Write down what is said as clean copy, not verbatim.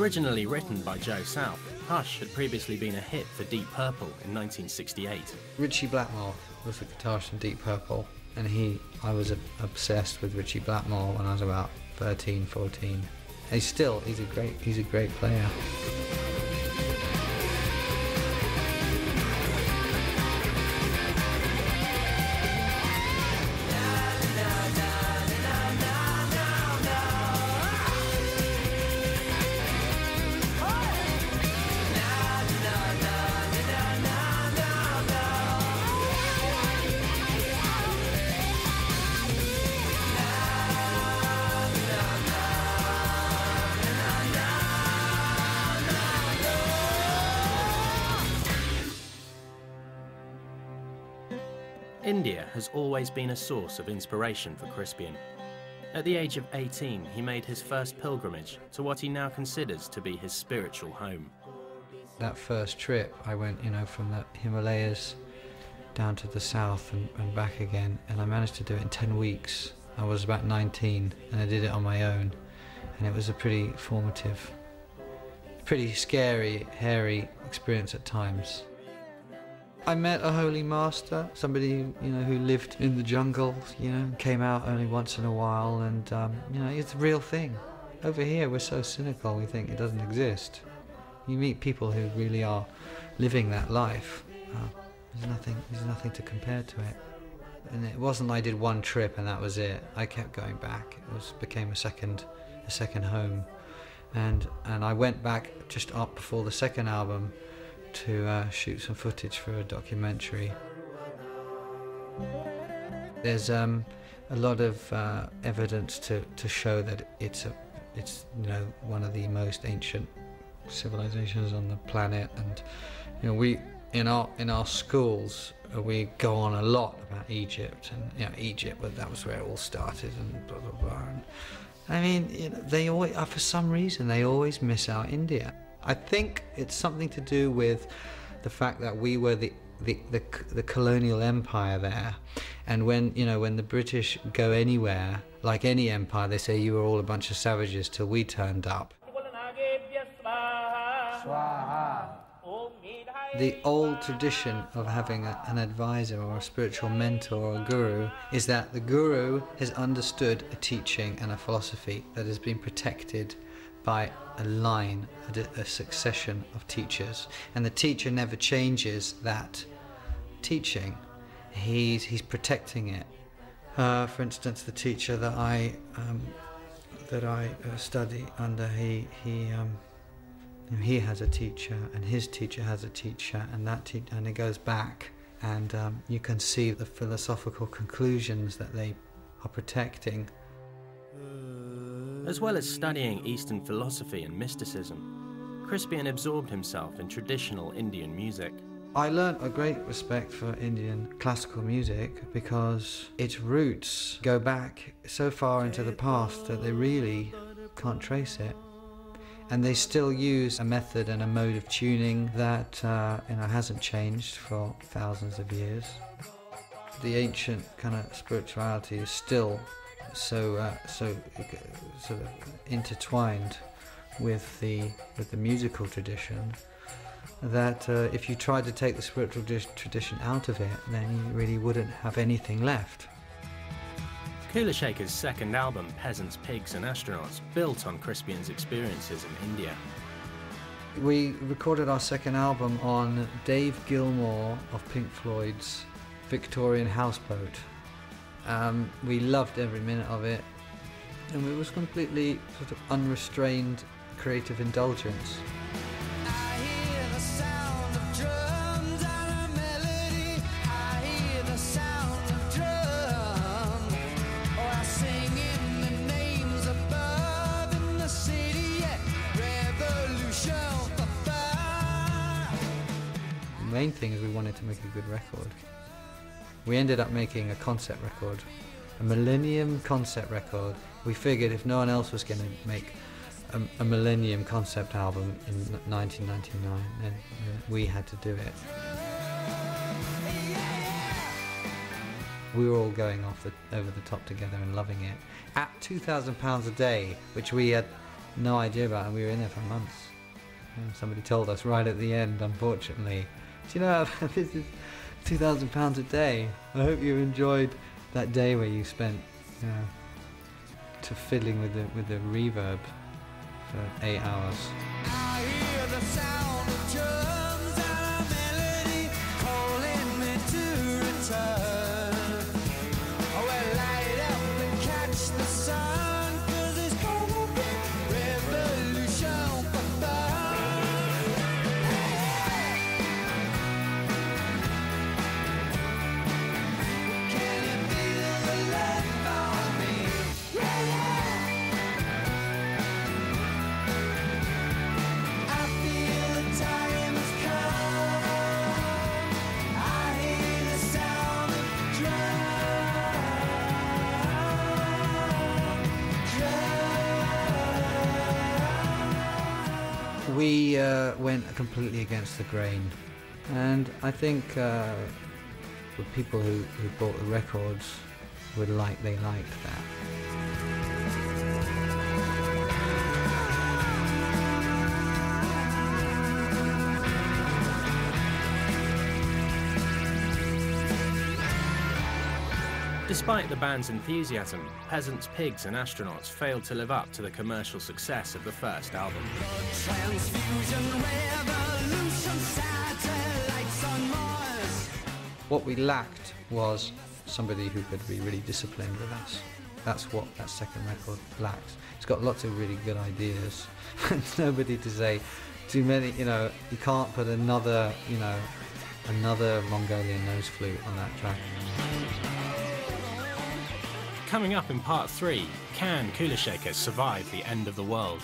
Originally written by Joe South, Hush had previously been a hit for Deep Purple in 1968. Richie Blackmore was the guitarist in Deep Purple, and I was obsessed with Richie Blackmore when I was about 13, 14. He's a great player. India has always been a source of inspiration for Crispian. At the age of 18, he made his first pilgrimage to what he now considers to be his spiritual home. That first trip, I went, from the Himalayas down to the south and back again, and I managed to do it in 10 weeks. I was about 19, and I did it on my own, and it was a pretty formative, pretty scary, hairy experience at times. I met a holy master, somebody who lived in the jungle, came out only once in a while, and it's a real thing. Over here we're so cynical, we think it doesn't exist. You meet people who really are living that life. There's nothing to compare to it. And it wasn't like I did one trip and that was it. I kept going back. It became a second home, and I went back just up before the second album to shoot some footage for a documentary. There's a lot of evidence to show that it's one of the most ancient civilizations on the planet, and we in our schools we go on a lot about Egypt, and Egypt, but that was where it all started, and blah blah blah. And, I mean, they always, for some reason, they always miss out India. I think it's something to do with the fact that we were the colonial empire there, and when the British go anywhere, like any empire, they say you were all a bunch of savages till we turned up. The old tradition of having an advisor or a spiritual mentor or a guru is that the guru has understood a teaching and a philosophy that has been protected by a succession of teachers, and the teacher never changes that teaching. He's protecting it. For instance, the teacher that I study under, he has a teacher, and his teacher has a teacher, and and it goes back, and you can see the philosophical conclusions that they are protecting. As well as studying Eastern philosophy and mysticism, Crispian absorbed himself in traditional Indian music. I learnt a great respect for Indian classical music because its roots go back so far into the past that they really can't trace it. And they still use a method and a mode of tuning that hasn't changed for thousands of years. The ancient kind of spirituality is still so sort of intertwined with the musical tradition that if you tried to take the spiritual tradition out of it, then you really wouldn't have anything left. Kula Shaker's second album, Peasants, Pigs and Astronauts, built on Crispian's experiences in India. We recorded our second album on Dave Gilmour of Pink Floyd's Victorian houseboat. We loved every minute of it, and it was completely sort of unrestrained creative indulgence. The main thing is we wanted to make a good record. We ended up making a concept record, a Millennium concept record. We figured if no one else was going to make a Millennium concept album in 1999, then we had to do it. We were all going off over the top together and loving it. At £2,000 a day, which we had no idea about it. We were in there for months. And somebody told us right at the end, unfortunately, do you know, this is £2,000 a day. I hope you enjoyed that day where you spent, you know, to fiddling with the reverb for 8 hours. I hear the sound of drums and a melody calling me to return. Oh, well, light up and catch the sun, 'cause it's gonna be revolution for fun. Can you feel the love for me? Yeah, yeah. I feel the time has come. I hear the sound of drum. We went completely against the grain, and I think the people who bought the records they liked that. Despite the band's enthusiasm, Peasants, Pigs and Astronauts failed to live up to the commercial success of the first album. Transfusion, revolution, satellites on Mars. What we lacked was somebody who could be really disciplined with us. That's what that second record lacks. It's got lots of really good ideas, and nobody to say too many. You know, you can't put another Mongolian nose flute on that track. Coming up in part 3, can Kula Shaker survive the end of the world?